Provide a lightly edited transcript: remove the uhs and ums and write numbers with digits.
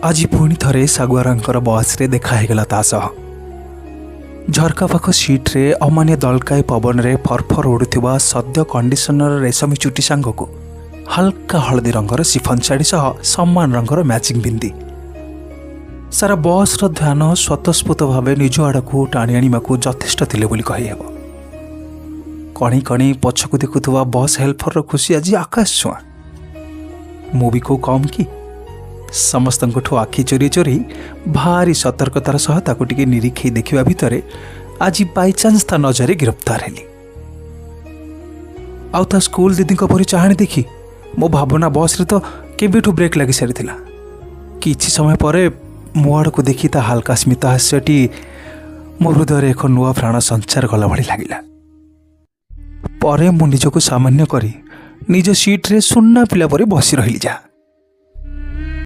आज पुणी थरे सागुआरांकर बस रे देखा हेगला ता सह। झरका पाख सीट्रे अमान्य दलकाए पवन रे फरफर उड़ुथिबा सद्य कंडीशनर रेशमी चुटी सांग को हल्का हलदी रंगर सिफन शाढ़ी सह समान रंगर मैचिंग बिंदी। सारा बस रो ध्यान स्वतस्फूर्त भाव निज आड़ को टाणी आनिबा को यथेष्ट थिले बोली कहिहेब। कणी कणी पछकु देखुथुवा बस हेल्पर रो खुशी आज आकाश छुआ। मु भी को कम कि समस्तठू आखि चोरी चोरी भारी सतर्कतार सह ताकू टिके निरीक्षे देखिबा भितरे आज बाई चांस ता नजरे गिरफ्तार हेली। आउ ता स्कूल दीदी परी चाहाणी देखी मो भावना बस रे तो केबेठू ब्रेक लगी सारी। किछि समय परे मो आड़ को देखी ता हल्का स्मित हास्यटी मो हृदय एक नुआ प्राण संचार कला भली लगिला। परे मु निजको सामान्य करी निज सीट्रे सुन्ना पिला परे बसी रहिली जा।